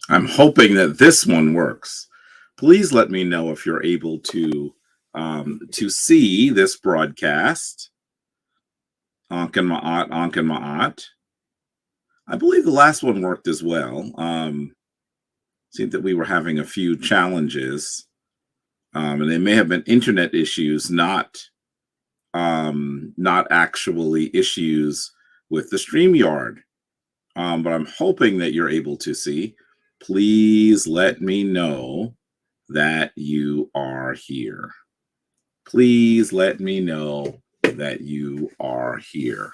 I'm hoping that this one works. Please let me know if you're able to see this broadcast. Anken Ma'at, Anken Ma'at. I believe the last one worked as well. Seemed that we were having a few challenges, and they may have been internet issues, not actually issues with the StreamYard. But I'm hoping that you're able to see. Please let me know that you are here. Please let me know that you are here.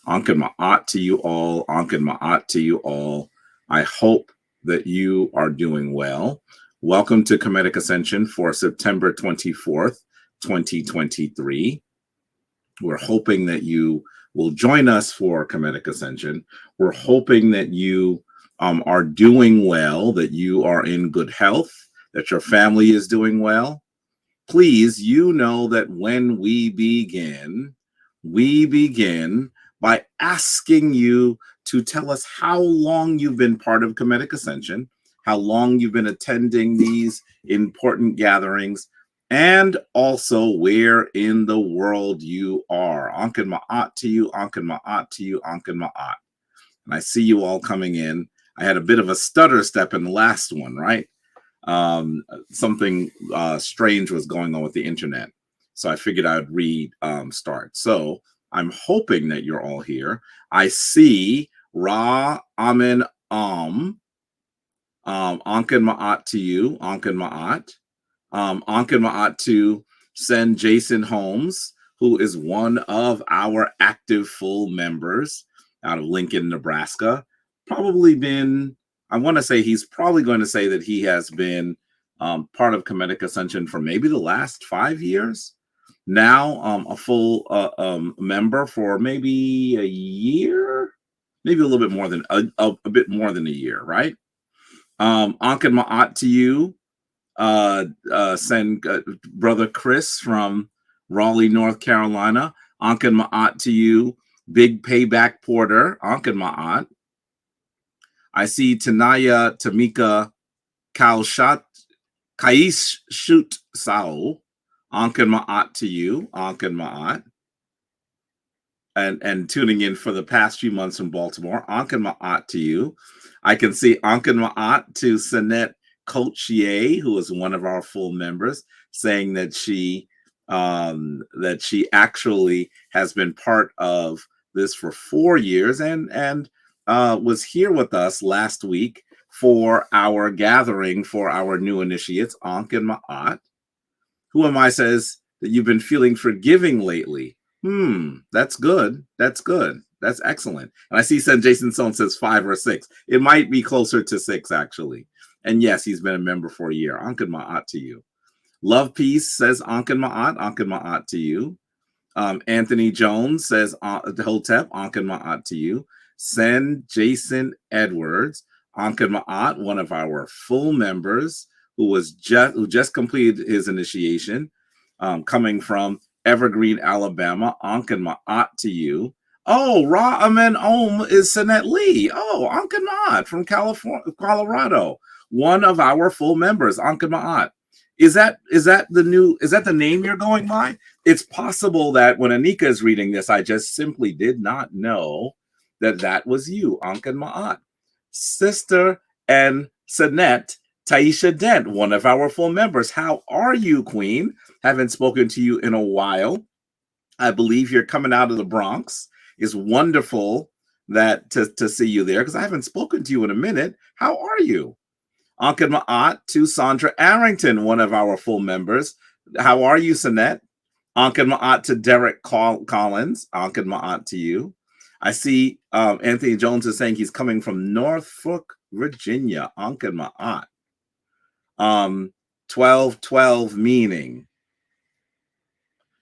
Anken Ma'at to you all. Anken Ma'at to you all. I hope that you are doing well. Welcome to Kemetic Ascension for September 24th, 2023. We're hoping that you will join us for Kemetic Ascension. We're hoping that you are doing well, that you are in good health, that your family is doing well. Please, you know that when we begin by asking you to tell us how long you've been part of Kemetic Ascension, how long you've been attending these important gatherings, and also where in the world you are. Anken Ma'at to you, Anken Ma'at to you, Anken Ma'at. And I see you all coming in. I had a bit of a stutter step in the last one, right? Something strange was going on with the internet. So I figured I would restart. So I'm hoping that you're all here. I see Ra Amin Anken Ma'at to you, Anken Ma'at. Anken Ma'at to send Jason Holmes, who is one of our active full members out of Lincoln, Nebraska. Probably been, I want to say he's probably going to say that he has been part of Kemetic Ascension for maybe the last 5 years. Now a full member for maybe a year, maybe a little bit more than a bit more than a year, right? Anken Ma'at to you. Send brother Chris from Raleigh, North Carolina. Anken Ma'at to you. Big Payback Porter. Anken Ma'at. I see Tanaya Tamika Kaushat Kais Shoot Sao. Anken Ma'at to you. Anken Ma'at. And tuning in for the past few months from Baltimore. Anken Ma'at to you. I can see Anken Ma'at to Sanette Cochier, who is one of our full members, saying that she actually has been part of this for 4 years and was here with us last week for our gathering for our new initiates. Anken Ma'at. Who am I says that you've been feeling forgiving lately. That's good. That's good. That's excellent. And I see Jason Stone says 5 or 6. It might be closer to 6, actually. And yes, he's been a member for a year. Anken Ma'at to you. Love Peace says Anken Ma'at. Anken Ma'at to you. Anthony Jones says Hotep. Anken Ma'at to you. Send Jason Edwards. Anken Ma'at, one of our full members who just completed his initiation, coming from Evergreen, Alabama. Anken Ma'at to you. Oh, Ra Amen Om is Sanette Lee. Oh, Anken Ma'at from Colorado. One of our full members, Anken Ma'at. Is that the name you're going by? It's possible that when Anika is reading this, I just simply did not know that was you, Anken Ma'at. Sister and Sanette Taisha Dent, one of our full members. How are you, Queen? Haven't spoken to you in a while. I believe you're coming out of the Bronx. It's wonderful to see you there because I haven't spoken to you in a minute. How are you? Anken Ma'at to Sandra Arrington, one of our full members. How are you, Sanette? Anken Ma'at to Derek Collins. Anken Ma'at to you. I see Anthony Jones is saying he's coming from Norfolk, Virginia. Anken Ma'at. 1212 meaning.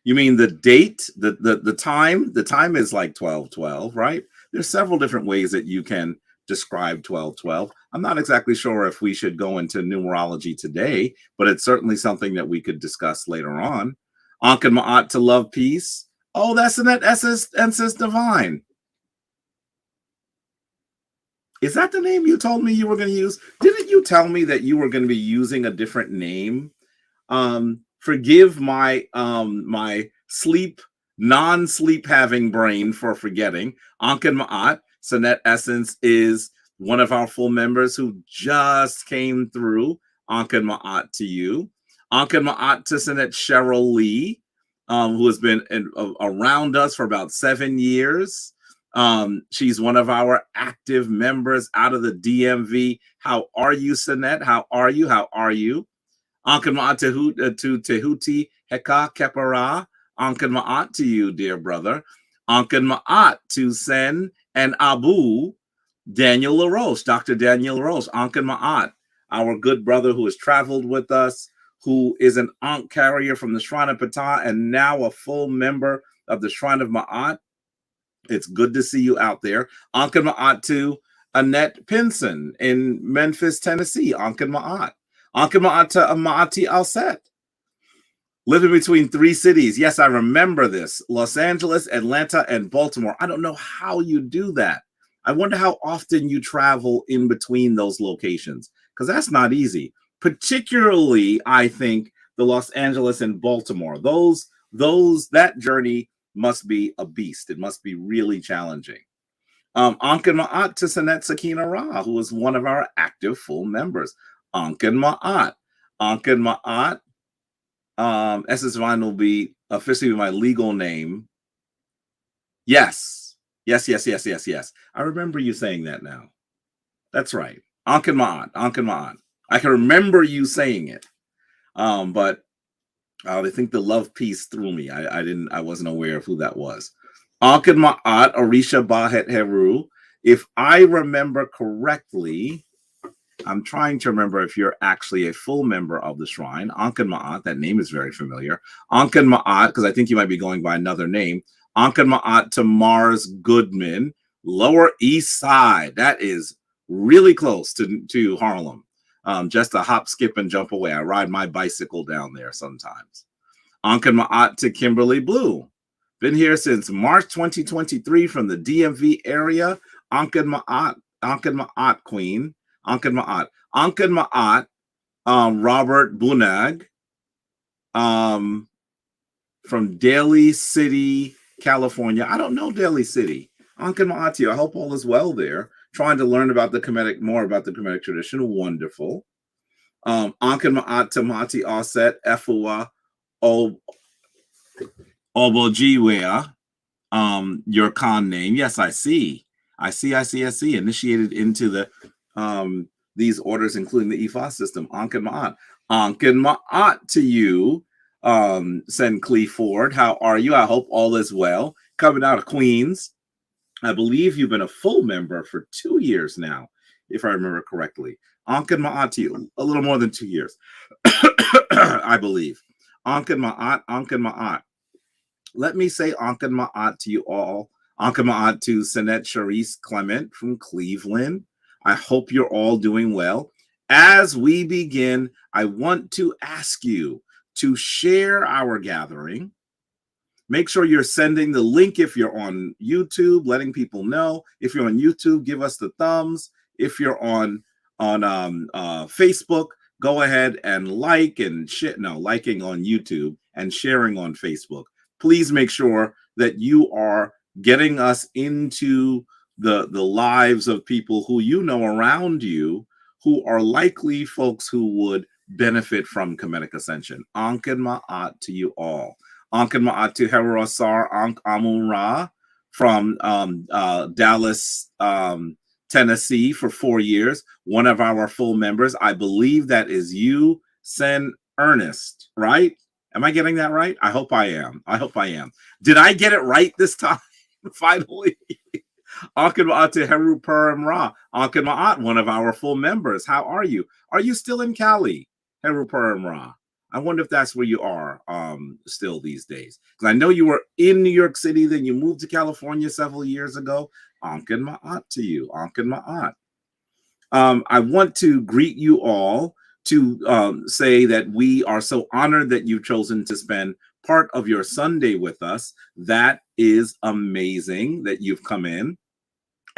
You mean the date, the time? The time is like 1212, right? There's several different ways that you can describe 1212. I'm not exactly sure if we should go into numerology today, but it's certainly something that we could discuss later on. Anken Ma'at to Love Peace. Oh, that's an Essence Divine. Is that the name you told me you were going to use? Didn't you tell me that you were going to be using a different name? Forgive my my non-sleep having brain for forgetting. Ankin Ma'at, Sanet Essence is one of our full members who just came through. Ankin Ma'at to you. Ankin Ma'at to Sanet Cheryl Lee, who has been around us for about 7 years. She's one of our active members out of the DMV. How are you, Sanet? How are you? How are you? Ankan Ma'at to Tehuti Heka Kepara. Ankan Ma'at to you, dear brother. Ankan Ma'at to Sen and Abu Daniel LaRoche, Dr. Daniel LaRoche. Ankan Ma'at, our good brother who has traveled with us, who is an Ankh carrier from the Shrine of Ptah and now a full member of the Shrine of Ma'at. It's good to see you out there. Ankan Ma'at to Annette Pinson in Memphis, Tennessee. Ankan Ma'at. Ankan Ma'at to Ma'ati Alset. Living between 3 cities. Yes, I remember this. Los Angeles, Atlanta, and Baltimore. I don't know how you do that. I wonder how often you travel in between those locations, because that's not easy. Particularly, I think, the Los Angeles and Baltimore. That journey must be a beast. It must be really challenging. Ankan Ma'at to Sanet Sakina Ra, who is one of our active full members. Ankan Ma'at. Ankan Ma'at. Essence Vine will be officially my legal name. Yes. Yes. I remember you saying that now. That's right. Ankan Ma'at. Ankan Ma'at. I can remember you saying it. But I think the love piece threw me. I wasn't aware of who that was. Ankan Ma'at, Orisha Bahet Heru. If I remember correctly, I'm trying to remember if you're actually a full member of the shrine. Ankan Ma'at, that name is very familiar. Ankan Ma'at, because I think you might be going by another name. Ankan Ma'at to Mars Goodman, Lower East Side. That is really close to Harlem. Just a hop, skip, and jump away. I ride my bicycle down there sometimes. Ankan Ma'at to Kimberly Blue. Been here since March 2023 from the DMV area. Ankan Ma'at Queen. Ankan Ma'at. Ankan Ma'at, Robert Bunag, from Daly City, California. I don't know Daly City. Ankan Ma'at to you. I hope all is well there. Trying to learn about more about the Kemetic tradition. Wonderful. Ankan Ma'at to Mati Offset, Efua, Obojiwea, your Khan name. Yes, I see. Initiated into the these orders, including the Ifa system. Ankan Ma'at. Ankan Ma'at to you, Sen Clee Ford. How are you? I hope all is well. Coming out of Queens. I believe you've been a full member for 2 years now, if I remember correctly. Ankan Ma'at to you. A little more than 2 years, I believe. Ankan Ma'at. Let me say Ankan Ma'at to you all. Ankan Ma'at to Sanet Charisse Clement from Cleveland. I hope you're all doing well. As we begin, I want to ask you to share our gathering. Make sure you're sending the link if you're on YouTube, letting people know. If you're on YouTube, give us the thumbs. If you're on Facebook, go ahead and like and share. No, liking on YouTube and sharing on Facebook. Please make sure that you are getting us into the lives of people who you know around you, who are likely folks who would benefit from Kemetic Ascension. Ankan Ma'at to you all. Ankan Ma'at to Herosar Ankh Amun Ra from Dallas, Tennessee for 4 years. One of our full members. I believe that is you, Sen Ernest, right? Am I getting that right? I hope I am. Did I get it right this time? Finally. Ankan Ma'at to Heru Purim Ra. Ankan Ma'at, one of our full members. How are you? Are you still in Cali? Heru Purim Ra. I wonder if that's where you are still these days. Because I know you were in New York City, then you moved to California several years ago. Ankan Ma'at to you. Ankan Ma'at. I want to greet you all, to say that we are so honored that you've chosen to spend part of your Sunday with us. That is amazing that you've come in.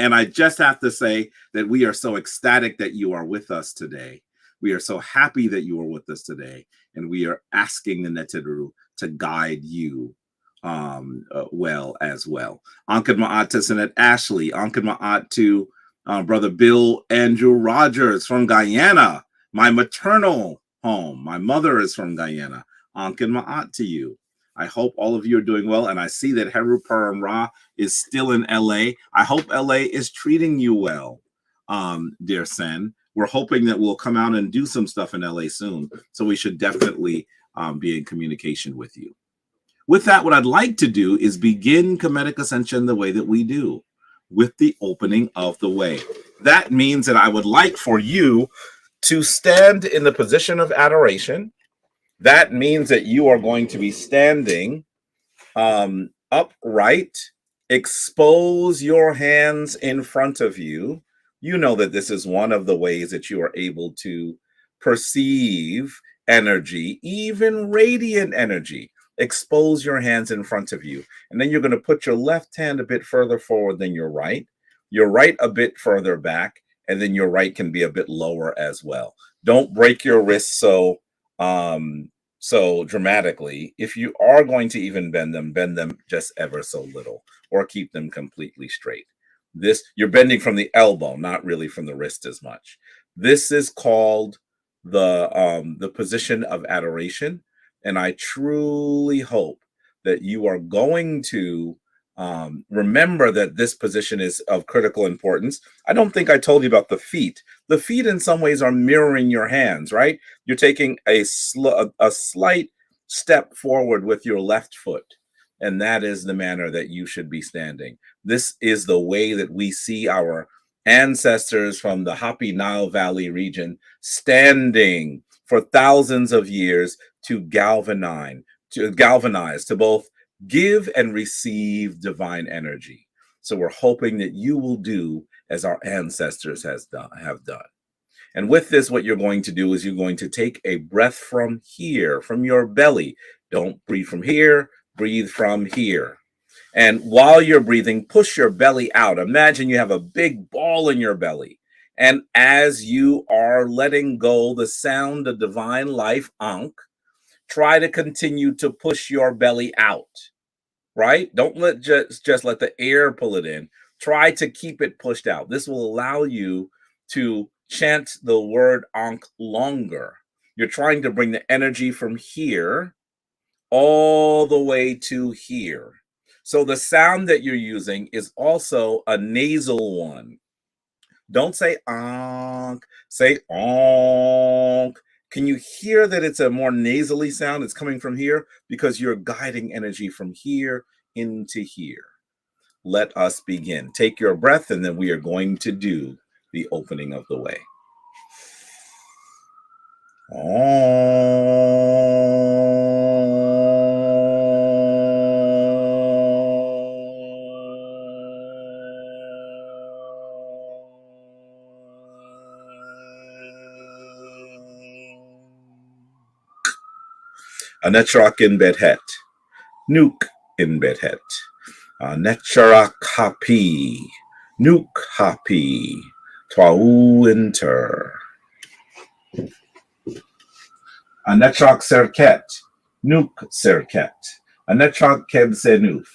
And I just have to say that we are so ecstatic that you are with us today. We are so happy that you are with us today. And we are asking the Neteru to guide you well as well. Ankad Ma'at to Sinet Ashley. Ankad Ma'at to Brother Bill Andrew Rogers from Guyana, my maternal home. My mother is from Guyana. Ankad Ma'at to you. I hope all of you are doing well. And I see that Heru Param Ra is still in LA. I hope LA is treating you well, dear Sen. We're hoping that we'll come out and do some stuff in LA soon. So we should definitely be in communication with you. With that, what I'd like to do is begin Kemetic Ascension the way that we do, with the opening of the way. That means that I would like for you to stand in the position of adoration. That means that you are going to be standing upright. Expose your hands in front of you. You know that this is one of the ways that you are able to perceive energy, even radiant energy. Expose your hands in front of you. And then you're going to put your left hand a bit further forward than your right a bit further back, and then your right can be a bit lower as well. Don't break your wrists so dramatically. If you are going to even bend them just ever so little, or keep them completely straight. You're bending from the elbow, not really from the wrist as much. This is called the position of adoration. And I truly hope that you are going to remember that this position is of critical importance. I don't think I told you about the feet. The feet in some ways are mirroring your hands, right? You're taking a slight step forward with your left foot. And that is the manner that you should be standing. This is the way that we see our ancestors from the Happy Nile Valley region standing for thousands of years to galvanize, to both give and receive divine energy. So we're hoping that you will do as our ancestors have done. And with this, what you're going to do is you're going to take a breath from here, from your belly. Don't breathe from here, breathe from here. And while you're breathing, push your belly out. Imagine you have a big ball in your belly. And as you are letting go the sound of divine life, Ankh, try to continue to push your belly out, right? Don't let just let the air pull it in. Try to keep it pushed out. This will allow you to chant the word Ankh longer. You're trying to bring the energy from here all the way to here. So the sound that you're using is also a nasal one. Don't say Ankh, say Ankh. Can you hear that it's a more nasally sound? It's coming from here because you're guiding energy from here into here. Let us begin. Take your breath, and then we are going to do the opening of the way. Anetrak in Bedhet, Nuke in Bedhet, Netcharak Hapi, Nuke Hapi, Twau Inter, Anetrak Serket, Nuke Serket, Anetrak Kebsenuf,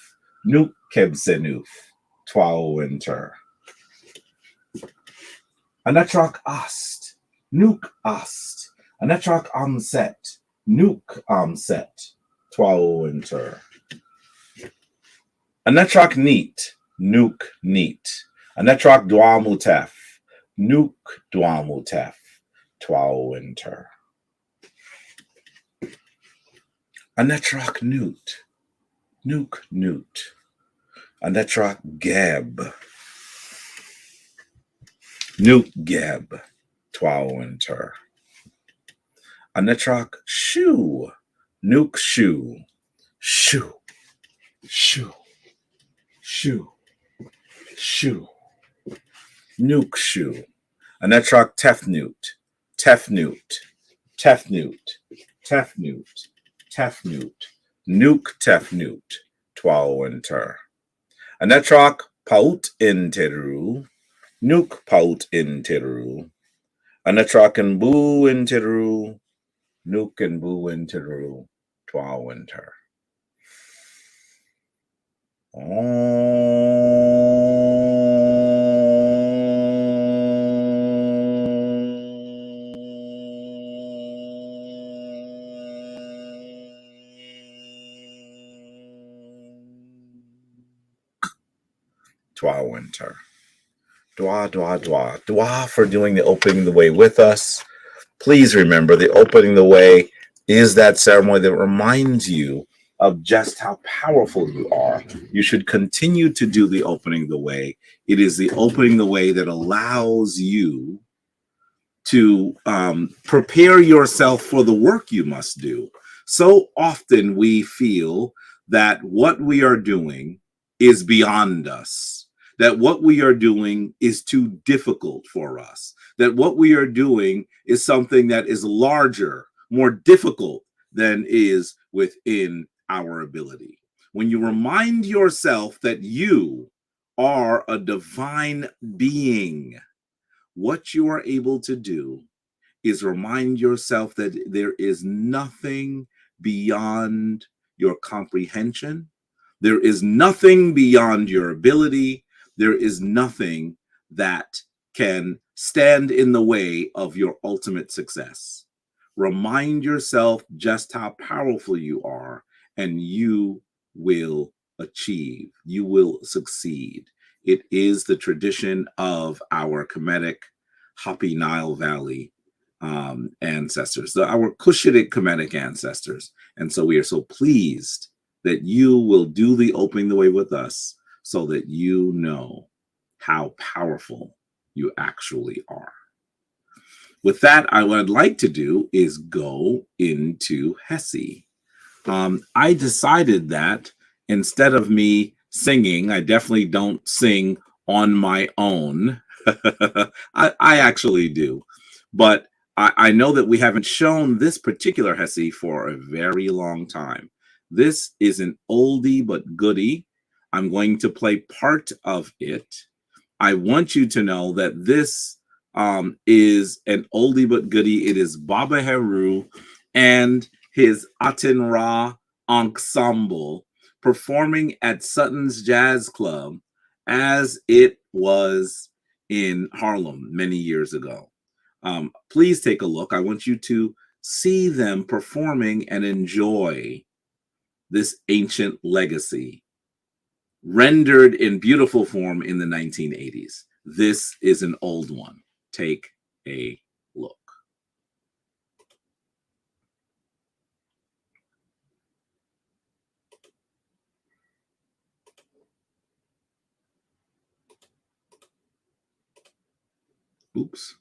Nuke Kebsenuf, Twau Inter, Anetrak Ast, Nuke Ast, Anetrak Amset, Nuke Amset, Twau Inter. Anetrak Neat, Nuke Neat. Anetrak Dwamutef, Nuke Dwamutef, Twau Inter. Anetrak Newt, Nuke Newt. Anetrak Geb, Nuke Geb, Twau Inter. Anetrak Shoe, Nuke Shoe, Shoe, Shoe, Shoe, Shoe, Nuke Shoe. Anetrak Tefnut, Tefnut, Tefnut, Tefnut, Tefnut, Nuke Tefnut, Twau Inter. Anetrak Paut in Teru, Nuk Paut in Teru, Anatrak and Boo in Teru, Nuk and Boo in Teru, Twa Winter. Twa Winter. Dwa, dwa, dwa. Dwa for doing the opening the way with us. Please remember the opening the way is that ceremony that reminds you of just how powerful you are. You should continue to do the opening the way. It is the opening the way that allows you to prepare yourself for the work you must do. So often we feel that what we are doing is beyond us, that what we are doing is too difficult for us, that what we are doing is something that is larger, more difficult than is within our ability. When you remind yourself that you are a divine being, what you are able to do is remind yourself that there is nothing beyond your comprehension. There is nothing beyond your ability. There is nothing that can stand in the way of your ultimate success. Remind yourself just how powerful you are, and you will achieve. You will succeed. It is the tradition of our Kemetic Hopi Nile Valley ancestors, our Cushitic Kemetic ancestors. And so we are so pleased that you will do the opening the way with us so that you know how powerful you actually are. With that, what I'd like to do is go into Hesi. I decided that instead of me singing, I definitely don't sing on my own. I actually do. But I know that we haven't shown this particular Hesi for a very long time. This is an oldie but goodie. I'm going to play part of it. I want you to know that this is an oldie but goodie. It is Baba Heru and his Aten Ra Ensemble performing at Sutton's Jazz Club as it was in Harlem many years ago. Please take a look. I want you to see them performing and enjoy this ancient legacy rendered in beautiful form in the 1980s. This is an old one. Take a look. Oops.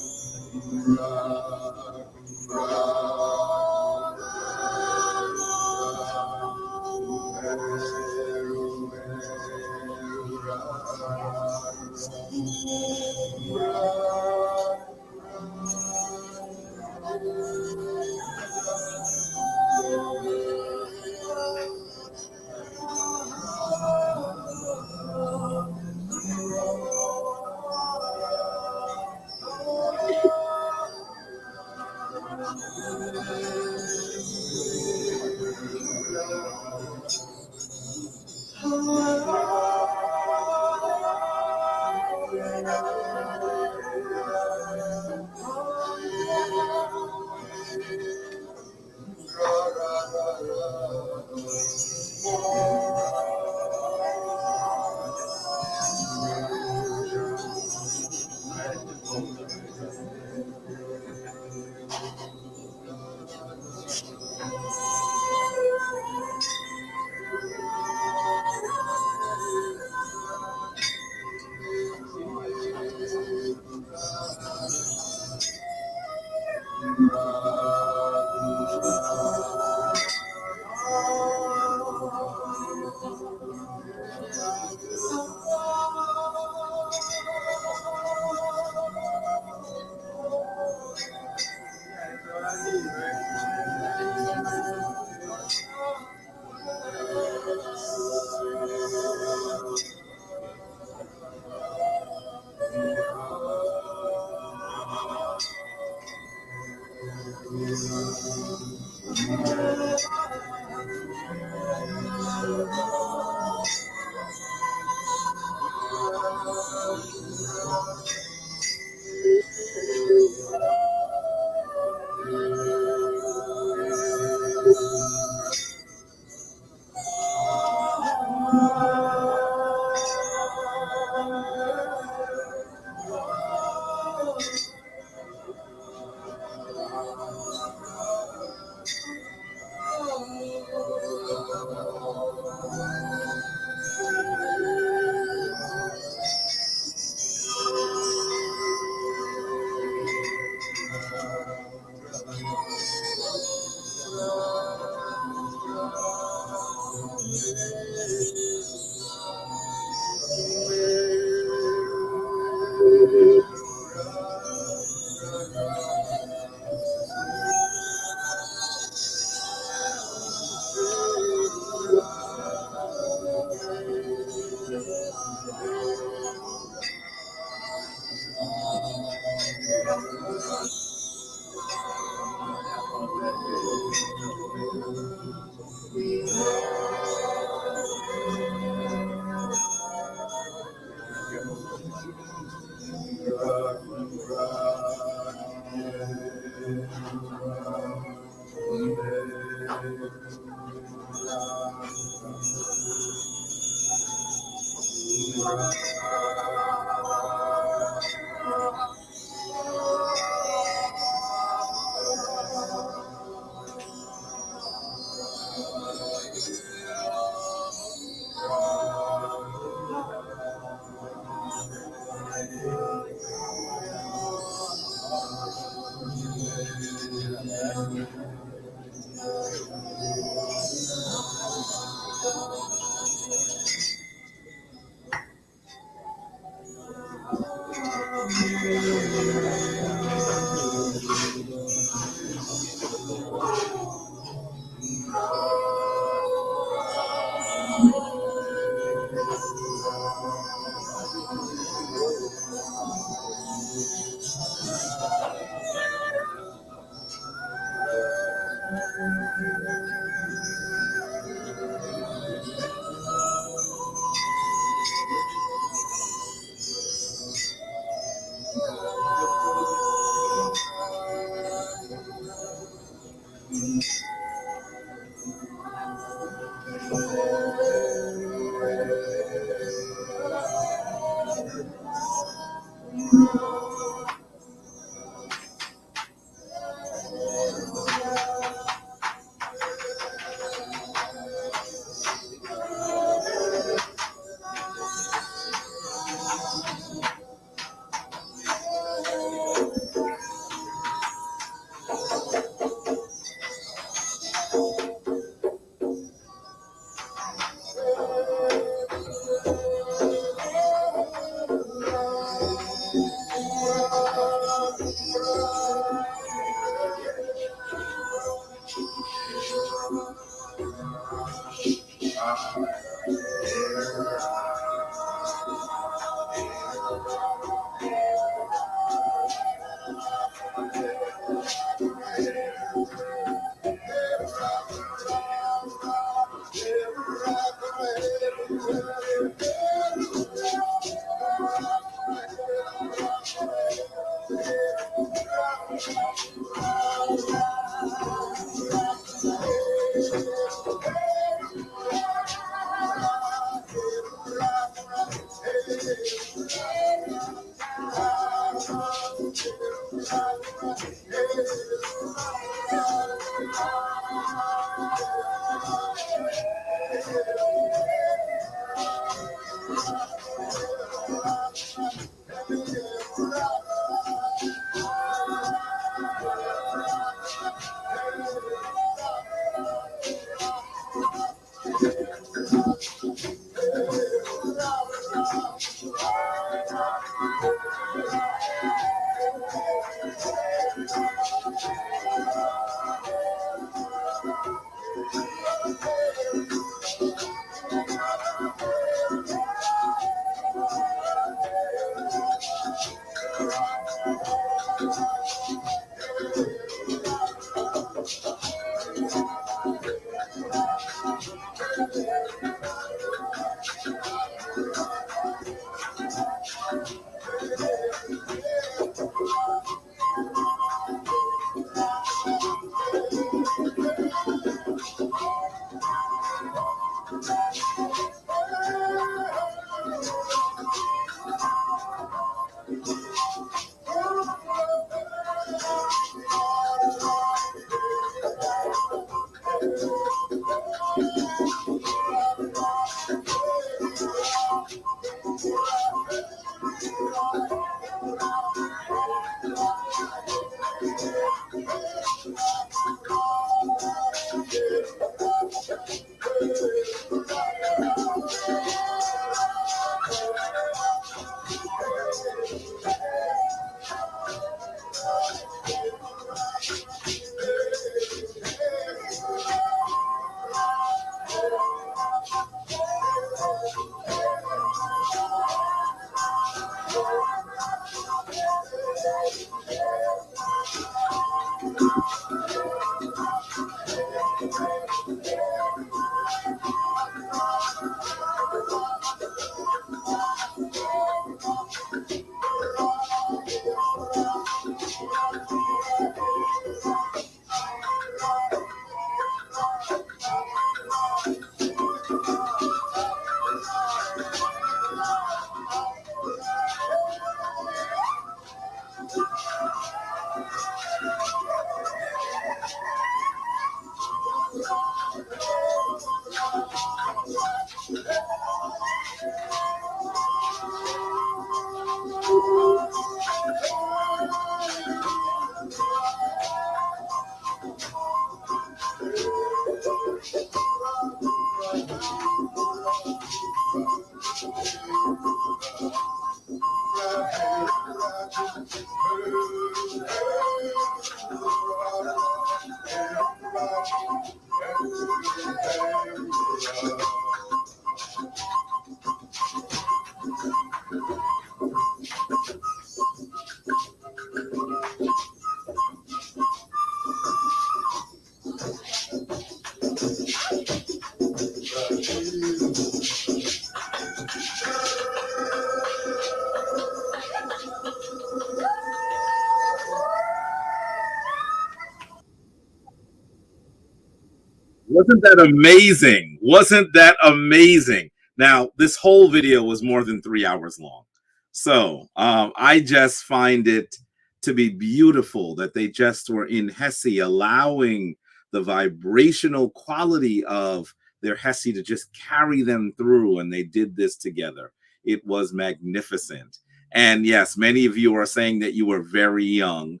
Wasn't that amazing? Wasn't that amazing? Now, this whole video was more than 3 hours long. So I just find it to be beautiful that they just were in Hesse allowing the vibrational quality of their Hesse to just carry them through. And they did this together. It was magnificent. And yes, many of you are saying that you were very young.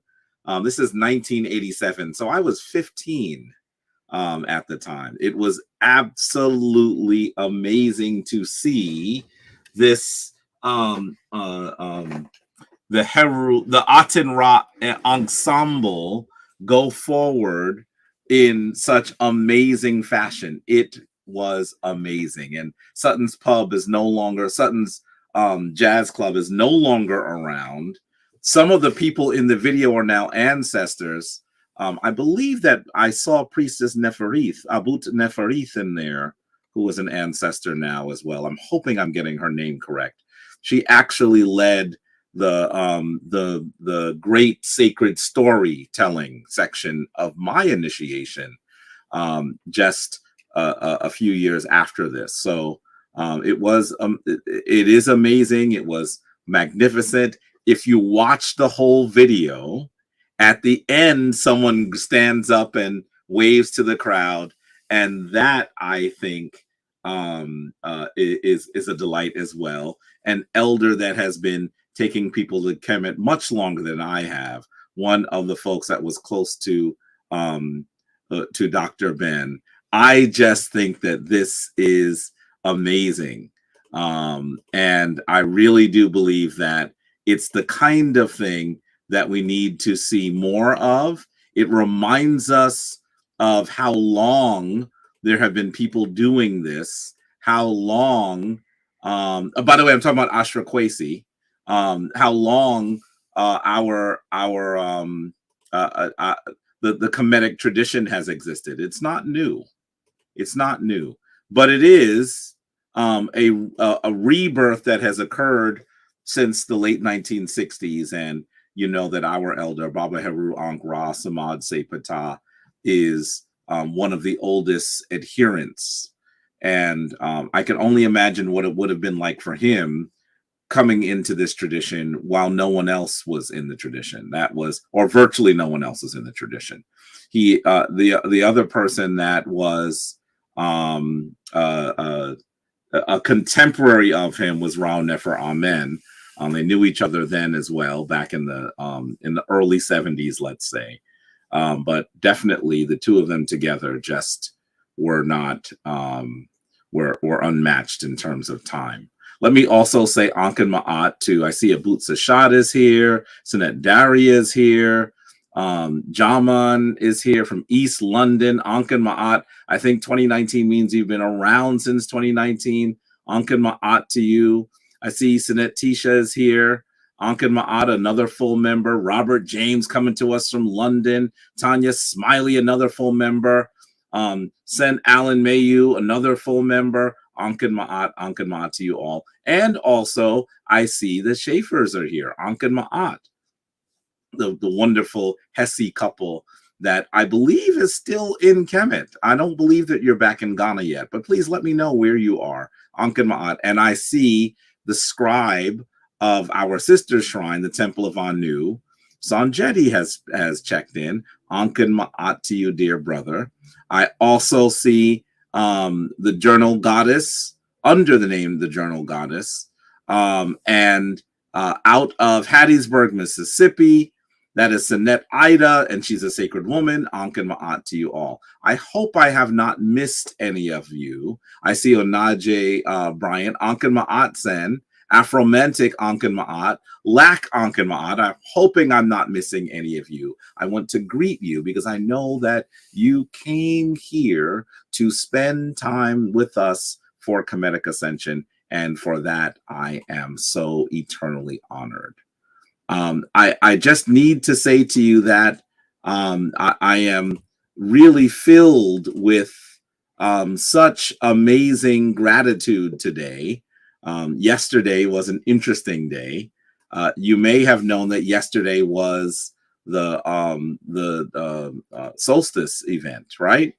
This is 1987. So I was 15 at the time. It was absolutely amazing to see this the Attenra ensemble go forward in such amazing fashion. It was amazing. And Sutton's Pub is no longer, Sutton's Jazz Club is no longer around. Some of the people in the video are now ancestors. I believe that I saw Priestess Neferith, Abut Neferith in there, who was an ancestor now as well. I'm hoping I'm getting her name correct. She actually led the great sacred storytelling section of my initiation just a few years after this. So it is amazing. It was magnificent. If you watch the whole video, at the end, someone stands up and waves to the crowd, and that, I think, is a delight as well. An elder that has been taking people to Kemet much longer than I have. One of the folks that was close to Dr. Ben. I just think that this is amazing. And I really do believe that it's the kind of thing that we need to see more of. It reminds us of how long there have been people doing this, how long, by the way, I'm talking about Ashra Kwesi, how long the Kemetic tradition has existed. It's not new. It's not new, but it is a rebirth that has occurred since the late 1960s. And you know that our elder, Baba Heru Ankh Ra Samad Sepata, is one of the oldest adherents. And I can only imagine what it would have been like for him coming into this tradition while no one else was in the tradition. That was, or virtually no one else was in the tradition. He, the other person that was a contemporary of him was Rao Nefer Amen. They knew each other then as well, back in the early 70s, let's say. But definitely the two of them together just were not were unmatched in terms of time. Let me also say Ankin Ma'at too. I see Abut Sashad is here. Sinet Daria is here. Jaman is here from East London. Ankin Ma'at. I think 2019 means you've been around since 2019. Ankin Ma'at to you. I see Sinet Tisha is here. Ankin Ma'at, another full member. Robert James coming to us from London. Tanya Smiley, another full member. Sen Alan Mayu, another full member. Ankin Ma'at to you all. And also, I see the Schaefers are here. Ankin Ma'at, the wonderful Hesse couple that I believe is still in Kemet. I don't believe that you're back in Ghana yet, but please let me know where you are. Ankin Ma'at. And I see the scribe of our sister shrine, the Temple of Anu, Sanjeti has checked in. Ankin Ma'at to you, dear brother. I also see the Journal Goddess, under the name the Journal Goddess, and out of Hattiesburg, Mississippi, that is Sinette Ida, and she's a sacred woman. Ankin Ma'at to you all. I hope I have not missed any of you. I see Onaje Bryant, Ankin Ma'at Sen, Afromantic Ankin Ma'at, Lack Ankin Ma'at. I'm hoping I'm not missing any of you. I want to greet you because I know that you came here to spend time with us for Kemetic Ascension, and for that I am so eternally honored. I just need to say to you that I am really filled with such amazing gratitude today. Yesterday was an interesting day. You may have known that yesterday was the solstice event, right?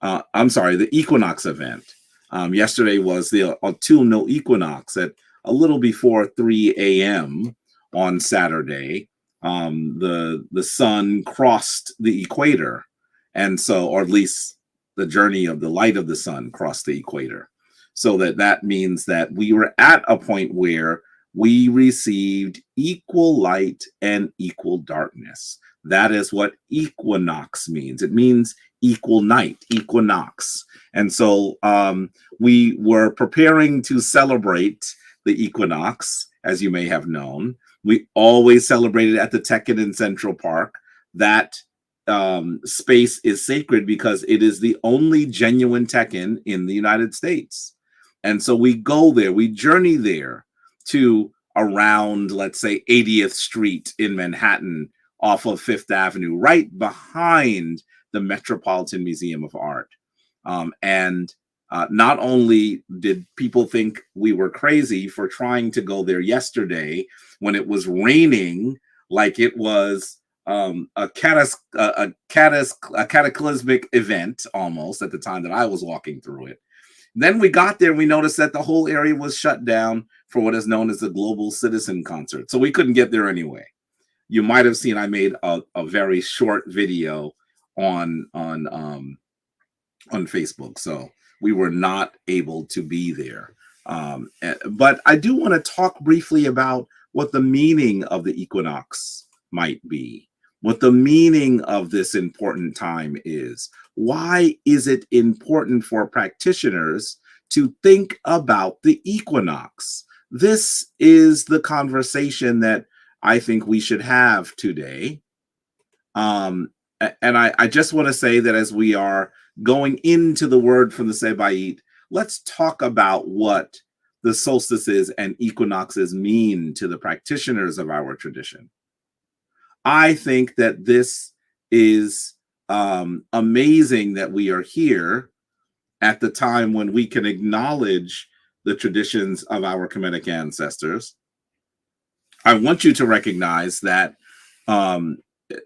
I'm sorry, the equinox event. Yesterday was the autumnal equinox at a little before 3 a.m. on Saturday. The sun crossed the equator, and so, or at least the journey of the light of the sun crossed the equator. So that means that we were at a point where we received equal light and equal darkness. That is what equinox means. It means equal night, equinox. And so we were preparing to celebrate the equinox, as you may have known. We always celebrated at the Tekhen in Central Park. That space is sacred because it is the only genuine tekken in the United States. And so we go there, we journey there to around, let's say, 80th Street in Manhattan off of Fifth Avenue, right behind the Metropolitan Museum of Art. And not only did people think we were crazy for trying to go there yesterday when it was raining like it was a cataclysmic event almost at the time that I was walking through it. Then we got there, we noticed that the whole area was shut down for what is known as the Global Citizen Concert. So we couldn't get there anyway. You might have seen I made a very short video on Facebook. So we were not able to be there. But I do want to talk briefly about what the meaning of the equinox might be, what the meaning of this important time is. Why is it important for practitioners to think about the equinox? This is the conversation that I think we should have today. And I just want to say that as we are going into the word from the Sebaid, let's talk about what the solstices and equinoxes mean to the practitioners of our tradition. I think that this is amazing that we are here at the time when we can acknowledge the traditions of our Kemetic ancestors. I want you to recognize that when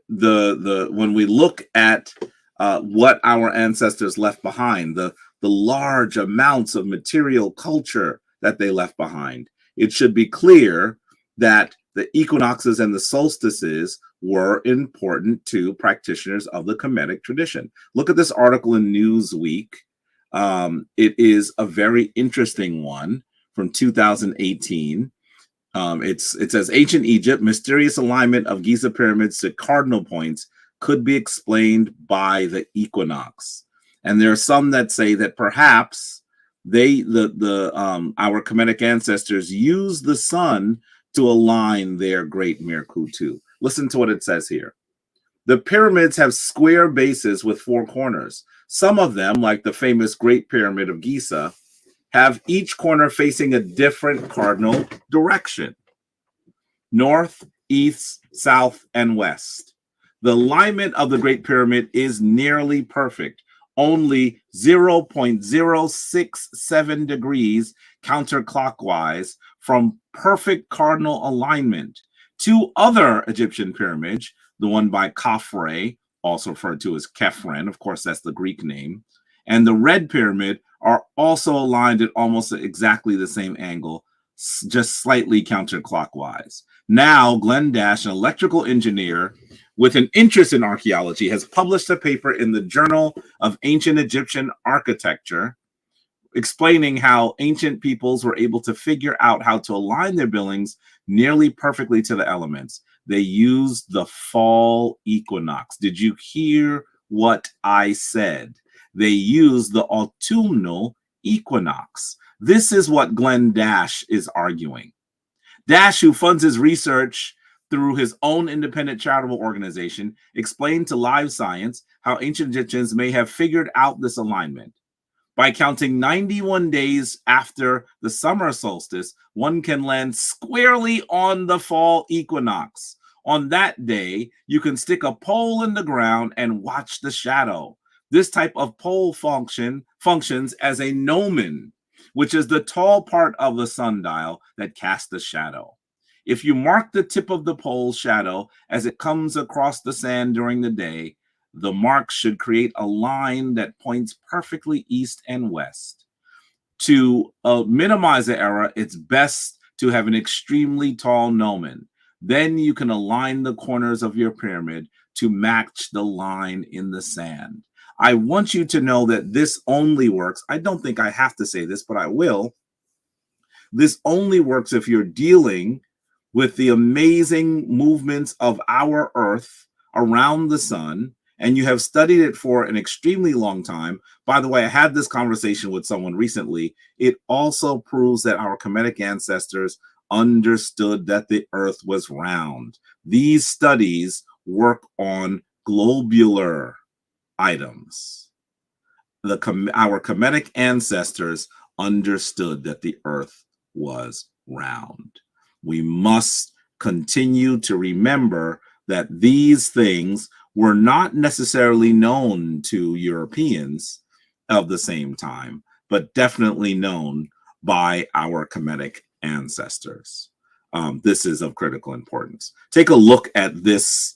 we look at what our ancestors left behind, the large amounts of material culture that they left behind, it should be clear that the equinoxes and the solstices were important to practitioners of the Kemetic tradition. Look at this article in Newsweek. It is a very interesting one from 2018. It says, ancient Egypt, mysterious alignment of Giza pyramids to cardinal points could be explained by the equinox. And there are some that say that perhaps our Kemetic ancestors used the sun to align their great Merkutu. Listen to what it says here. The pyramids have square bases with four corners. Some of them, like the famous Great Pyramid of Giza, have each corner facing a different cardinal direction: north, east, south, and west. The alignment of the Great Pyramid is nearly perfect, only 0.067 degrees counterclockwise from perfect cardinal alignment. Two other Egyptian pyramids, the one by Khafre, also referred to as Khephren, of course that's the Greek name, and the Red Pyramid are also aligned at almost exactly the same angle, just slightly counterclockwise. Now, Glenn Dash, an electrical engineer with an interest in archaeology, has published a paper in the Journal of Ancient Egyptian Architecture explaining how ancient peoples were able to figure out how to align their buildings nearly perfectly to the elements. They used the fall equinox. Did you hear what I said? They used the autumnal equinox. This is what Glenn Dash is arguing. Dash, who funds his research through his own independent charitable organization, explained to Live Science how ancient Egyptians may have figured out this alignment. By counting 91 days after the summer solstice, one can land squarely on the fall equinox. On that day, you can stick a pole in the ground and watch the shadow. This type of pole functions as a gnomon, which is the tall part of the sundial that casts the shadow. If you mark the tip of the pole's shadow as it comes across the sand during the day, the mark should create a line that points perfectly east and west. To minimize the error, it's best to have an extremely tall gnomon. Then you can align the corners of your pyramid to match the line in the sand. I want you to know that this only works. I don't think I have to say this, but I will. This only works if you're dealing with the amazing movements of our Earth around the sun, and you have studied it for an extremely long time. By the way, I had this conversation with someone recently. It also proves that our Kemetic ancestors understood that the Earth was round. These studies work on globular items. Our Kemetic ancestors understood that the earth was round. We must continue to remember that these things were not necessarily known to Europeans of the same time, but definitely known by our Kemetic ancestors. This is of critical importance. Take a look at this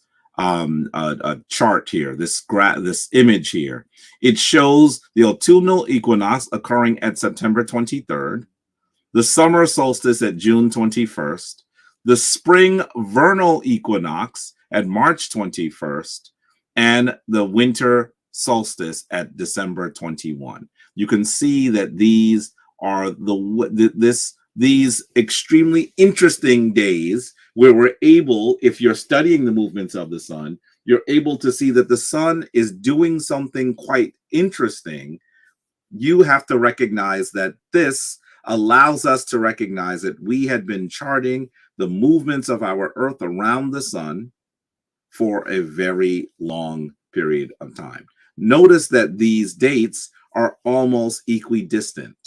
chart here, this image here. It shows the autumnal equinox occurring at September 23rd, the summer solstice at June 21st, the spring vernal equinox at March 21st, and the winter solstice at December 21. You can see that these are these extremely interesting days where we're able, if you're studying the movements of the sun, you're able to see that the sun is doing something quite interesting. You have to recognize that this allows us to recognize that we had been charting the movements of our earth around the sun for a very long period of time. Notice that these dates are almost equidistant.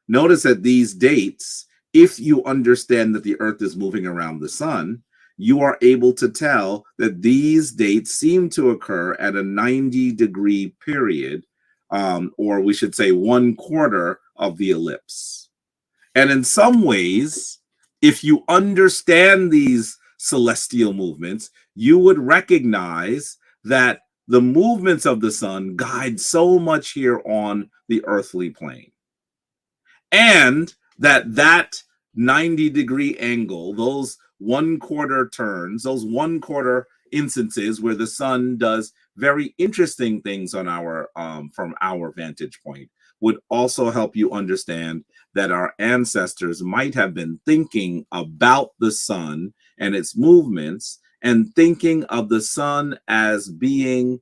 Notice that these dates, if you understand that the earth is moving around the sun, you are able to tell that these dates seem to occur at a 90-degree period, or we should say 1/4 of the ellipse. And in some ways, if you understand these celestial movements, you would recognize that the movements of the sun guide so much here on the earthly plane. And that 90-degree angle, those 1/4 turns, those 1/4 instances where the sun does very interesting things on our from our vantage point, would also help you understand that our ancestors might have been thinking about the sun and its movements, and thinking of the sun as being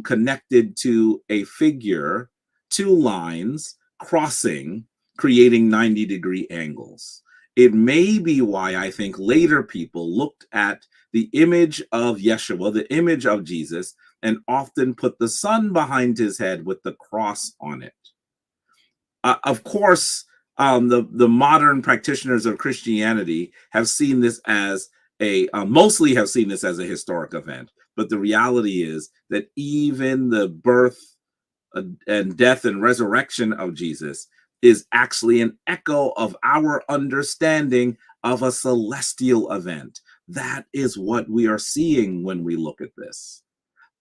connected to a figure, two lines crossing, creating 90-degree angles. It may be why I think later people looked at the image of Yeshua, the image of Jesus, and often put the sun behind his head with the cross on it. Of course, the modern practitioners of Christianity have seen this as mostly have seen this as a historic event. But the reality is that even the birth and death and resurrection of Jesus is actually an echo of our understanding of a celestial event. That is what we are seeing when we look at this.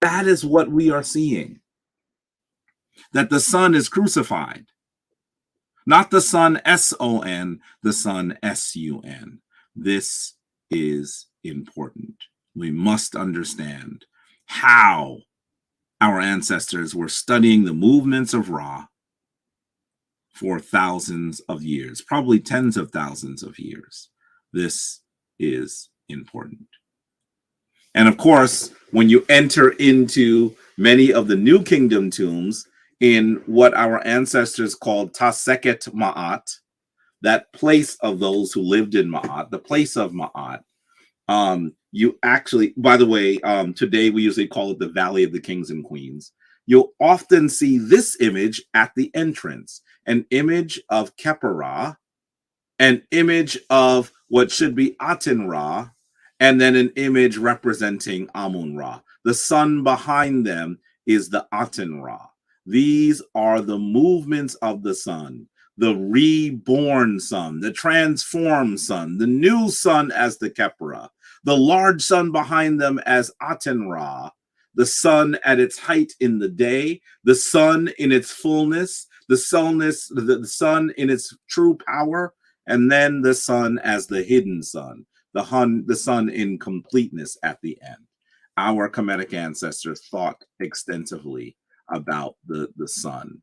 That is what we are seeing. That the Son is crucified. Not the Son S-O-N, the Son S-U-N. This is important. We must understand how our ancestors were studying the movements of Ra for thousands of years, probably tens of thousands of years. This is important. And of course, when you enter into many of the New Kingdom tombs in what our ancestors called Taseket Ma'at, that place of those who lived in Ma'at, the place of Ma'at, you actually, by the way, today we usually call it the Valley of the Kings and Queens. You'll often see this image at the entrance, an image of Khepera, an image of what should be Aten Ra, and then an image representing Amun Ra. The sun behind them is the Aten Ra. These are the movements of the sun, the reborn sun, the transformed sun, the new sun as the Khepera, the large sun behind them as Aten Ra, the sun at its height in the day, the sun in its fullness, the sun in its true power, and then the sun as the hidden sun, the sun in completeness at the end. Our Kemetic ancestors thought extensively about the sun.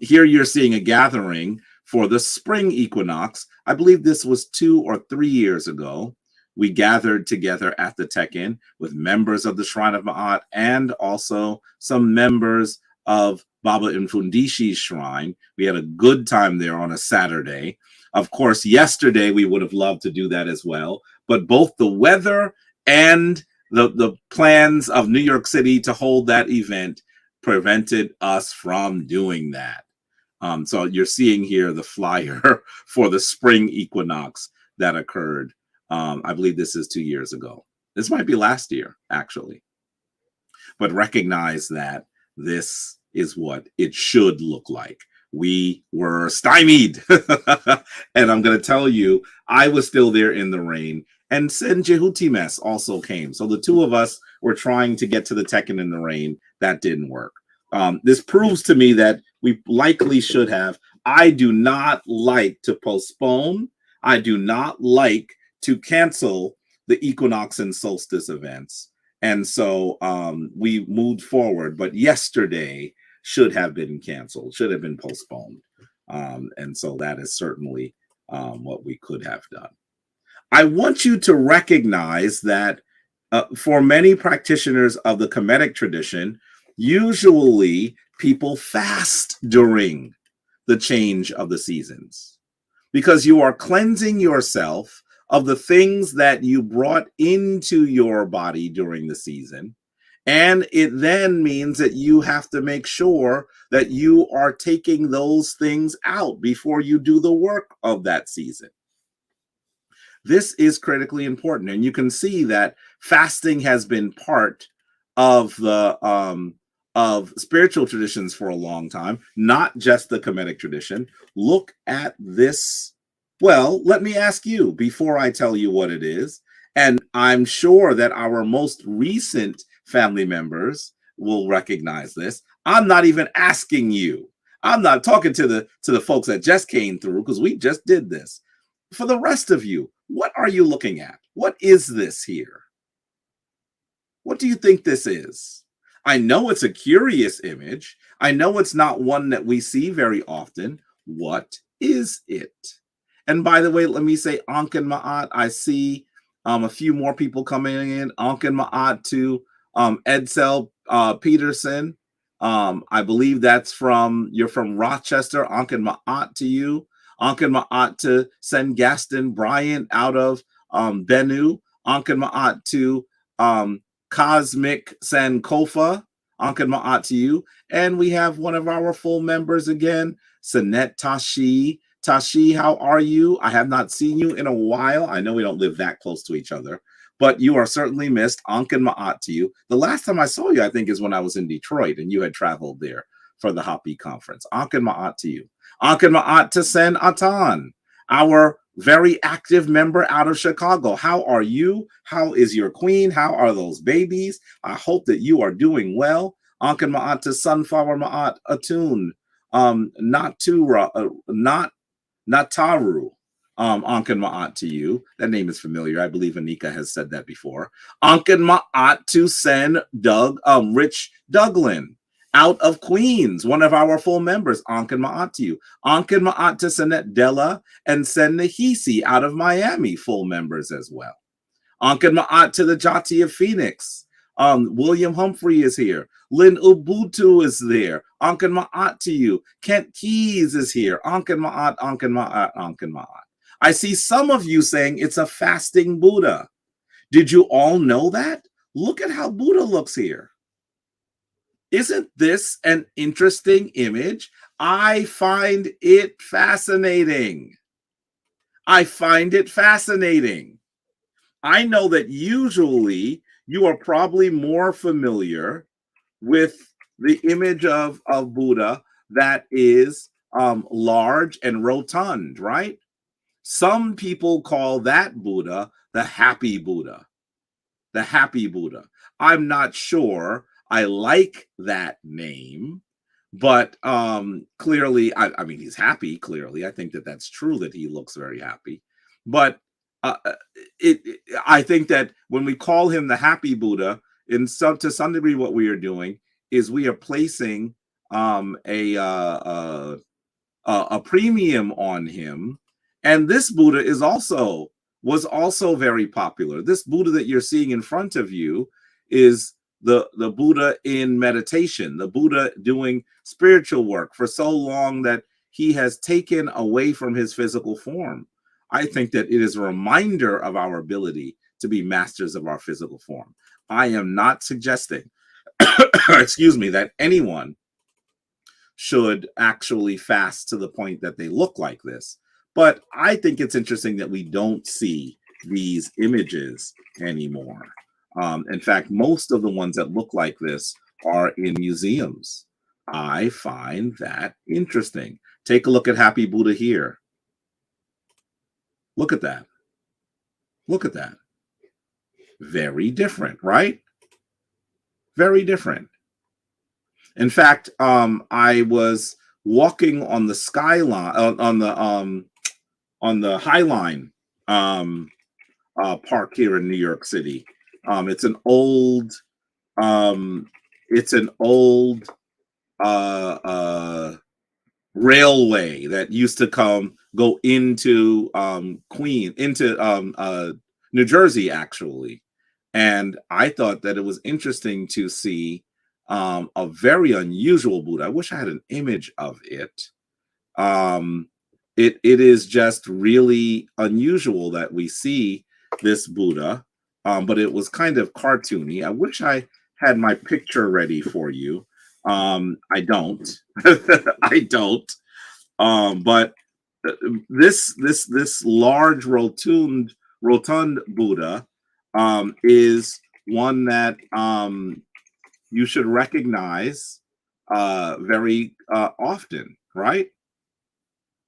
Here you're seeing a gathering for the spring equinox. I believe this was 2 or 3 years ago. We gathered together at the Tekin with members of the Shrine of Ma'at and also some members of Baba Mfundishi's shrine. We had a good time there on a Saturday. Of course, yesterday we would have loved to do that as well, but both the weather and the plans of New York City to hold that event prevented us from doing that. So you're seeing here the flyer for the spring equinox that occurred. I believe this is 2 years ago. This might be last year, actually. But recognize that this is what it should look like. We were stymied. And I'm going to tell you, I was still there in the rain. And Sen Jehutimes also came. So the two of us were trying to get to the Tekken in the rain. That didn't work. This proves to me that we likely should have. I do not like to postpone. I do not like to cancel the equinox and solstice events. And so we moved forward, but yesterday should have been canceled, should have been postponed. And so that is certainly what we could have done. I want you to recognize that for many practitioners of the Kemetic tradition, usually people fast during the change of the seasons because you are cleansing yourself of the things that you brought into your body during the season. And it then means that you have to make sure that you are taking those things out before you do the work of that season. This is critically important. And you can see that fasting has been part of the of spiritual traditions for a long time, not just the Kemetic tradition. Look at this. Well, let me ask you before I tell you what it is. And I'm sure that our most recent family members will recognize this. I'm not even asking you. I'm not talking to the folks that just came through because we just did this. For the rest of you, what are you looking at? What is this here? What do you think this is? I know it's a curious image. I know it's not one that we see very often. What is it? And by the way, let me say Ankh and Ma'at. I see a few more people coming in. Ankh and Ma'at to Edsel Peterson. I believe that's you're from Rochester. Ankh and Ma'at to you. Ankh and Ma'at to send Gaston Bryant out of Benue. Ankh and Ma'at to Cosmic Sankofa. Ankh and Ma'at to you. And we have one of our full members again, Sanet Tashi. Tashi, how are you? I have not seen you in a while. I know we don't live that close to each other, but you are certainly missed. Ankh and Ma'at to you. The last time I saw you, I think, is when I was in Detroit and you had traveled there for the Hopi conference. Ankh and Ma'at to you. Ankh and Ma'at to Sen Atan, our very active member out of Chicago. How are you? How is your queen? How are those babies? I hope that you are doing well. Ankh and Ma'at to Sunflower Ma'at Atun. Nataru, Ankh and Ma'at to you. That name is familiar. I believe Anika has said that before. Ankh and Ma'at to send Rich Douglin out of Queens, one of our full members. Ankh and Ma'at to you. Ankh and Ma'at to Sanet Della and Sen Nahisi out of Miami, full members as well. Ankh and Ma'at to the Jati of Phoenix. William Humphrey is here. Lynn Ubutu is there. Ankh and Ma'at to you. Kent Keys is here. Ankh and Ma'at, Ankh and Ma'at, Ankh and Ma'at. I see some of you saying it's a fasting Buddha. Did you all know that? Look at how Buddha looks here. Isn't this an interesting image? I find it fascinating. I find it fascinating. I know that usually you are probably more familiar with the image of Buddha that is large and rotund, right? Some people call that Buddha the happy Buddha. The happy Buddha. I'm not sure I like that name, but clearly, I mean, he's happy, clearly. I think that that's true that he looks very happy. But I think that when we call him the happy Buddha, to some degree, what we are doing is we are placing a premium on him. And this Buddha was also very popular. This Buddha that you're seeing in front of you is the Buddha in meditation, the Buddha doing spiritual work for so long that he has taken away from his physical form. I think that it is a reminder of our ability to be masters of our physical form. I am not suggesting, excuse me, that anyone should actually fast to the point that they look like this. But I think it's interesting that we don't see these images anymore. In fact, most of the ones that look like this are in museums. I find that interesting. Take a look at Happy Buddha here. Look at that. Look at that. Very different, right? Very different. In fact, I was walking on the skyline on the High Line park here in New York City. It's an old railway that used to go into New Jersey, actually. And I thought that it was interesting to see a very unusual Buddha. I wish I had an image of it. It is just really unusual that we see this Buddha, but it was kind of cartoony. I wish I had my picture ready for you. I don't. I don't. But this large rotund Buddha is one that you should recognize very often, right?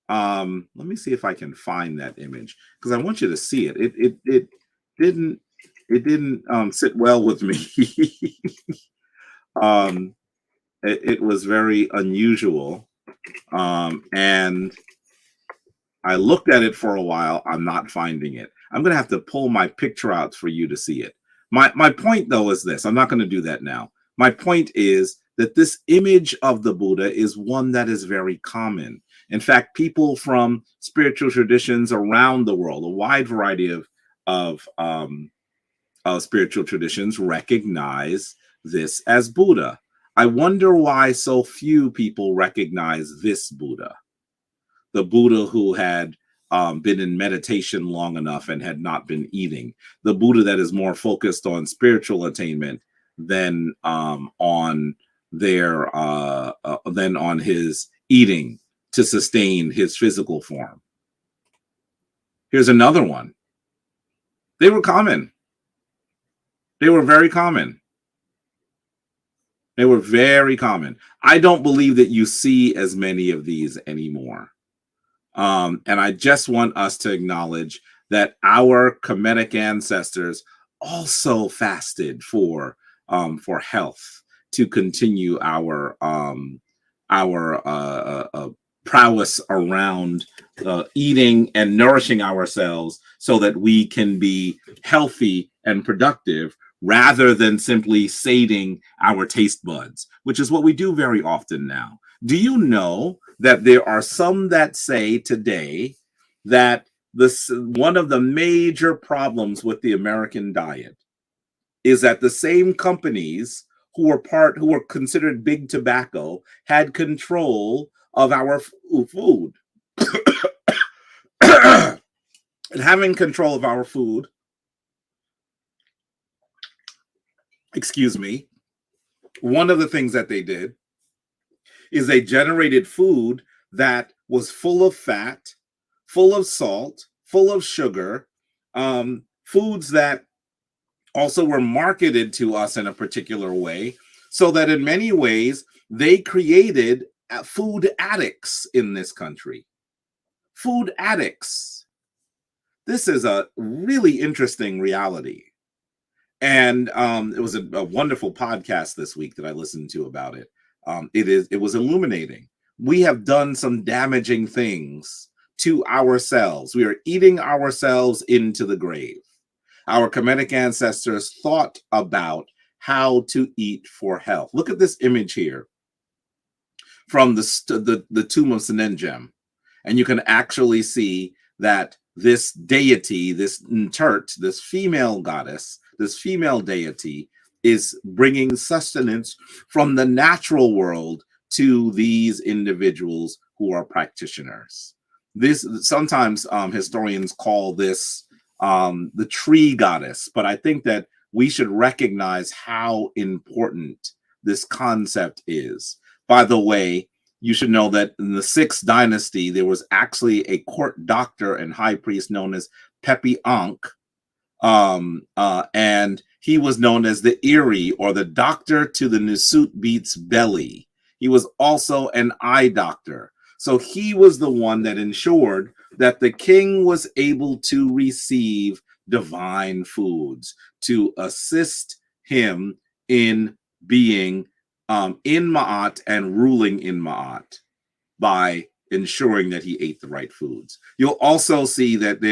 Let me see if I can find that image because I want you to see it. It didn't sit well with me. It was very unusual, and I looked at it for a while. I'm not finding it. I'm going to have to pull my picture out for you to see it. My point, though, is this. I'm not going to do that now. My point is that this image of the Buddha is one that is very common. In fact, people from spiritual traditions around the world, a wide variety of spiritual traditions, recognize this as Buddha. I wonder why so few people recognize this Buddha, the Buddha who had been in meditation long enough and had not been eating, the Buddha that is more focused on spiritual attainment than on his eating to sustain his physical form. Here's another one. They were common. They were very common. They were very common. I don't believe that you see as many of these anymore. And I just want us to acknowledge that our Kemetic ancestors also fasted for health, to continue our prowess around eating and nourishing ourselves so that we can be healthy and productive rather than simply sating our taste buds, which is what we do very often now. Do you know that there are some that say today that one of the major problems with the American diet is that the same companies who were considered big tobacco had control of our food. And having control of our food, excuse me, one of the things that they did is they generated food that was full of fat, full of salt, full of sugar, foods that also were marketed to us in a particular way, so that in many ways they created food addicts in this country. Food addicts. This is a really interesting reality. And it was a wonderful podcast this week that I listened to about it. It was illuminating. We have done some damaging things to ourselves. We are eating ourselves into the grave. Our Kemetic ancestors thought about how to eat for health. Look at this image here from the tomb of Senenjem. And you can actually see that this deity, this Ntert, this female goddess, this female deity is bringing sustenance from the natural world to these individuals who are practitioners. This sometimes historians call this the tree goddess, but I think that we should recognize how important this concept is. By the way, you should know that in the 6th dynasty, there was actually a court doctor and high priest known as Pepi Ankh, and he was known as the Iri, or the doctor to the Nusut Beat's belly. He was also an eye doctor. So he was the one that ensured that the king was able to receive divine foods to assist him in being in Ma'at and ruling in Ma'at by ensuring that he ate the right foods. You'll also see that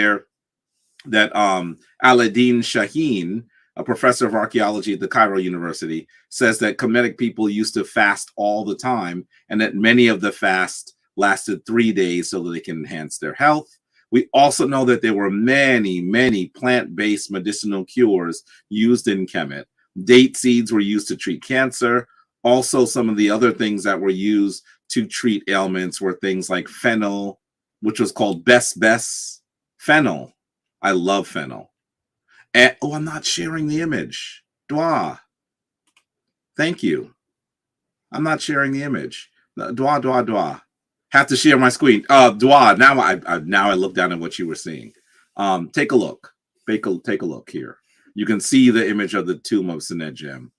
Aladdin Shaheen, a professor of archaeology at the Cairo University, says that Kemetic people used to fast all the time, and that many of the fasts lasted 3 days so that they can enhance their health. We also know that there were many, many plant-based medicinal cures used in Kemet. Date seeds were used to treat cancer. Also, some of the other things that were used to treat ailments were things like fennel, which was called bes fennel. I love fennel. And, oh, I'm not sharing the image. Dwa. Thank you. I'm not sharing the image. Dwa. Have to share my screen. Dwa. Now I look down at what you were seeing. Take a look. Take a look here. You can see the image of the tomb of Senedjem.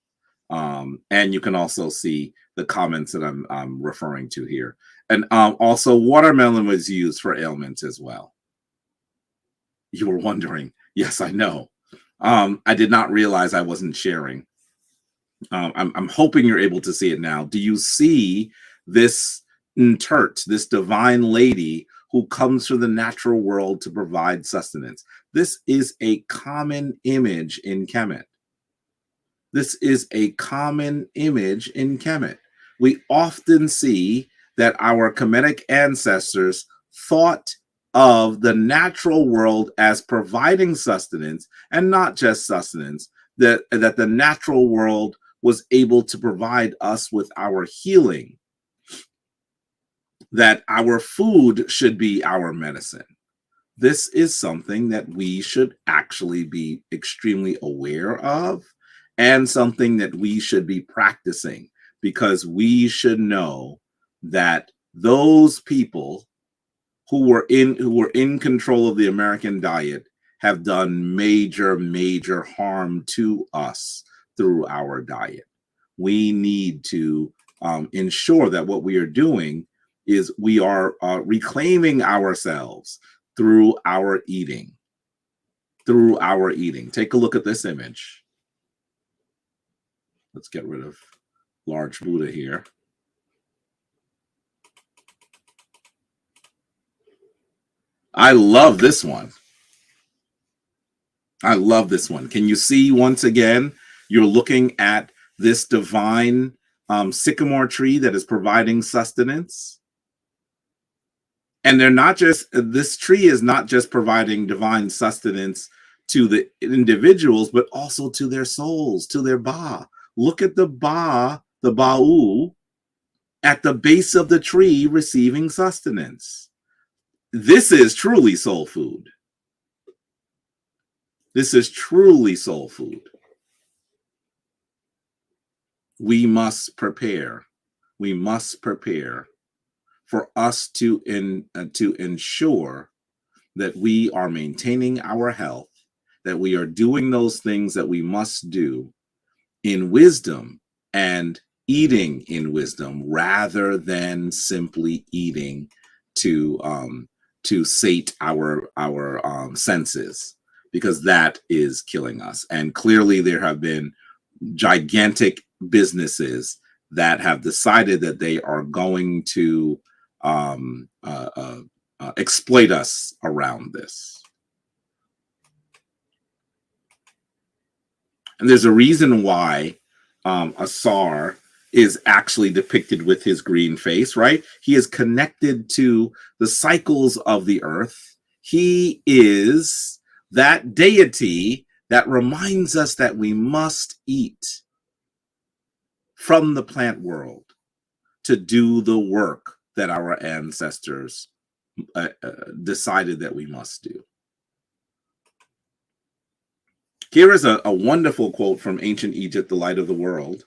And you can also see the comments that I'm referring to here. And also, watermelon was used for ailments as well. You were wondering. Yes, I know. I did not realize I wasn't sharing. I'm hoping you're able to see it now. Do you see this Ntert, this divine lady who comes from the natural world to provide sustenance? This is a common image in Kemet. This is a common image in Kemet. We often see that our Kemetic ancestors thought of the natural world as providing sustenance, and not just sustenance, that the natural world was able to provide us with our healing, that our food should be our medicine. This is something that we should actually be extremely aware of, and something that we should be practicing, because we should know that those people who were in control of the American diet have done major harm to us through our diet. We need to ensure that what we are doing is we are reclaiming ourselves through our eating. Take a look at this image. Let's get rid of large Buddha here. I love this one. Can you see, once again, you're looking at this divine sycamore tree that is providing sustenance? And this tree is not just providing divine sustenance to the individuals, but also to their souls, to their ba. Look at the ba'u at the base of the tree receiving sustenance. This is truly soul food. This is truly soul food. We must prepare. We must prepare for us to ensure that we are maintaining our health, that we are doing those things that we must do in wisdom and eating in wisdom, rather than simply eating to sate our senses, because that is killing us. And clearly there have been gigantic businesses that have decided that they are going to exploit us around this. And there's a reason why Asar is actually depicted with his green face, right? He is connected to the cycles of the earth. He is that deity that reminds us that we must eat from the plant world to do the work that our ancestors decided that we must do. Here is a wonderful quote from ancient Egypt, the light of the world.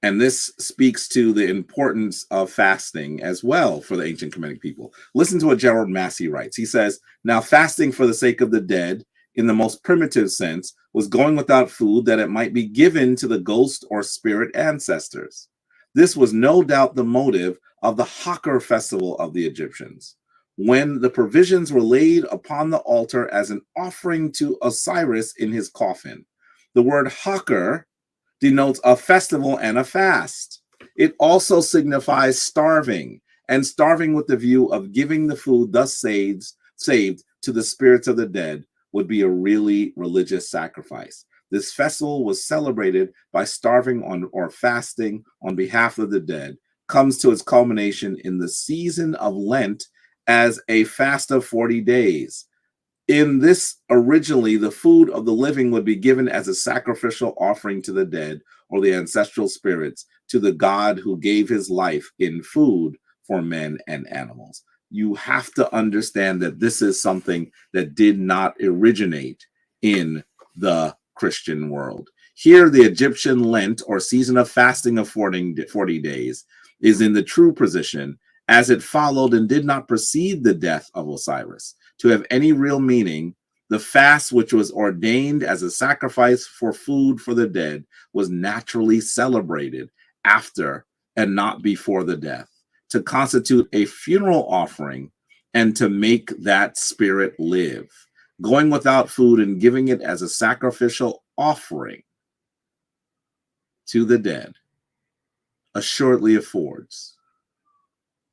And this speaks to the importance of fasting as well for the ancient Kemetic people. Listen to what Gerald Massey writes. He says, now fasting for the sake of the dead, in the most primitive sense, was going without food that it might be given to the ghost or spirit ancestors. This was no doubt the motive of the Haker festival of the Egyptians, when the provisions were laid upon the altar as an offering to Osiris in his coffin. The word Haker denotes a festival and a fast. It also signifies starving, and starving with the view of giving the food thus saved to the spirits of the dead would be a really religious sacrifice. This festival was celebrated by starving on or fasting on behalf of the dead, comes to its culmination in the season of Lent as a fast of 40 days. In this, originally, the food of the living would be given as a sacrificial offering to the dead or the ancestral spirits, to the God who gave his life in food for men and animals. You have to understand that this is something that did not originate in the Christian world. Here, the Egyptian Lent, or season of fasting of 40 days, is in the true position as it followed and did not precede the death of Osiris. To have any real meaning, the fast, which was ordained as a sacrifice for food for the dead, was naturally celebrated after and not before the death, to constitute a funeral offering and to make that spirit live. Going without food and giving it as a sacrificial offering to the dead assuredly affords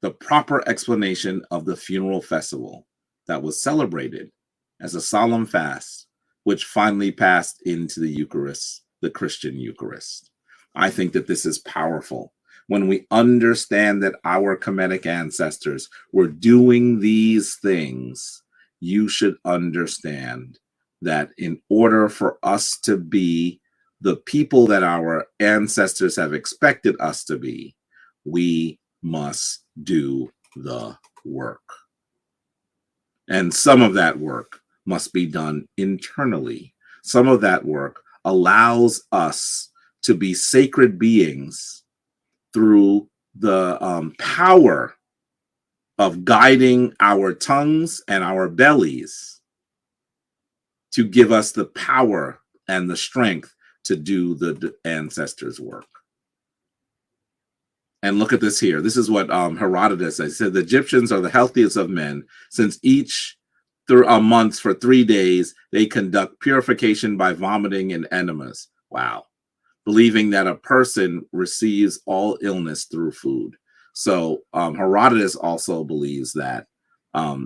the proper explanation of the funeral festival that was celebrated as a solemn fast, which finally passed into the Eucharist, the Christian Eucharist. I think that this is powerful. When we understand that our Kemetic ancestors were doing these things, you should understand that in order for us to be the people that our ancestors have expected us to be, we must do the work. And some of that work must be done internally. Some of that work allows us to be sacred beings through the power of guiding our tongues and our bellies to give us the power and the strength to do the ancestors' work. And look at this here. This is what Herodotus said. He said, the Egyptians are the healthiest of men, since each month for 3 days they conduct purification by vomiting and enemas. Wow. Believing that a person receives all illness through food. So Herodotus also believes that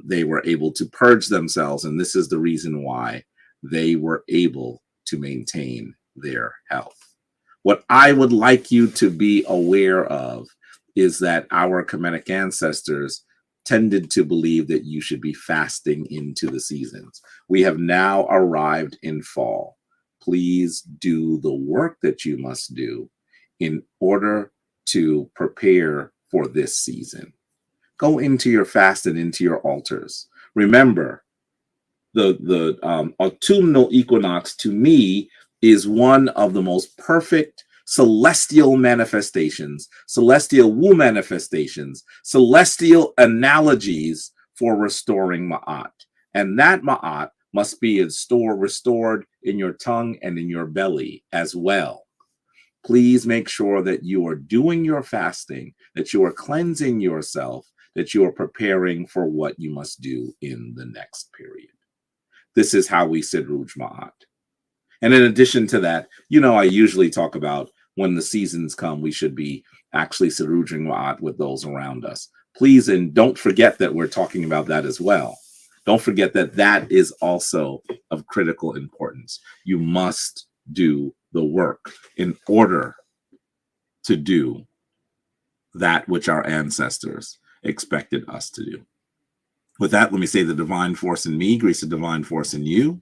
they were able to purge themselves, and this is the reason why they were able to maintain their health. What I would like you to be aware of is that our Kemetic ancestors tended to believe that you should be fasting into the seasons. We have now arrived in fall. Please do the work that you must do in order to prepare for this season. Go into your fast and into your altars. Remember, the autumnal equinox, to me, is one of the most perfect celestial manifestations, celestial wu manifestations, celestial analogies for restoring Ma'at. And that Ma'at must be restored in your tongue and in your belly as well. Please make sure that you are doing your fasting, that you are cleansing yourself, that you are preparing for what you must do in the next period. This is how we Sidruj Ma'at. And in addition to that, I usually talk about when the seasons come, we should be actually Sidrujing Ma'at with those around us. Please, and don't forget that we're talking about that as well. Don't forget that that is also of critical importance. You must do the work in order to do that which our ancestors expected us to do. With that, let me say the divine force in me greets the divine force in you.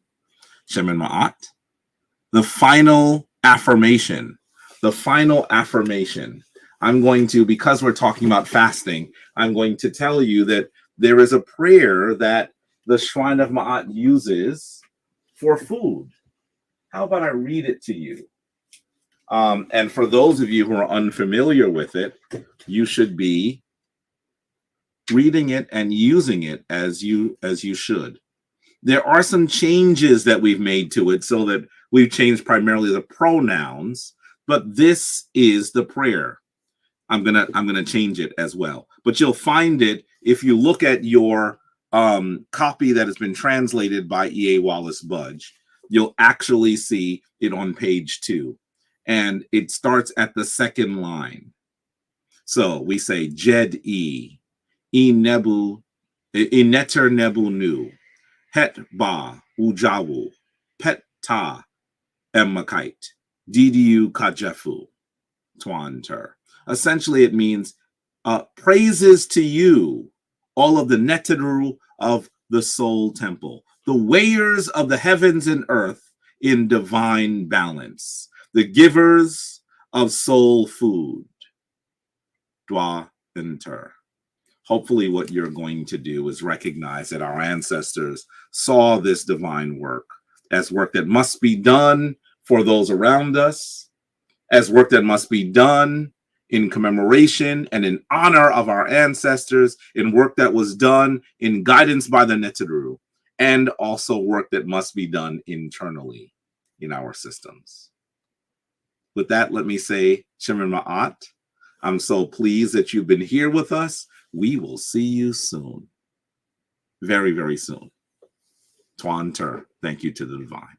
Shemin Ma'at. The final affirmation. I'm going to, because we're talking about fasting, I'm going to tell you that there is a prayer that the Shrine of Ma'at uses for food. How about I read it to you? And for those of you who are unfamiliar with it, you should be reading it and using it as you should. There are some changes that we've made to it so that we've changed primarily the pronouns, but this is the prayer. I'm gonna change it as well. But you'll find it if you look at your copy that has been translated by E.A. Wallace Budge. You'll actually see it on page 2, and it starts at the second line. So we say Jed E Nebu Neter Nebu Nu Het Ba Ujawu Pet Ta Emakite Didiu Kajefu Twanter. Essentially, it means praises to you, all of the Neteru of the soul temple, the weighers of the heavens and earth in divine balance, the givers of soul food. Dwa Enter. Hopefully, what you're going to do is recognize that our ancestors saw this divine work as work that must be done for those around us, as work that must be done in commemoration and in honor of our ancestors, in work that was done in guidance by the Neteru, and also work that must be done internally in our systems. With that, let me say, Shimon Ma'at, I'm so pleased that you've been here with us. We will see you soon. Very, very soon. Tuan Ter, thank you to the divine.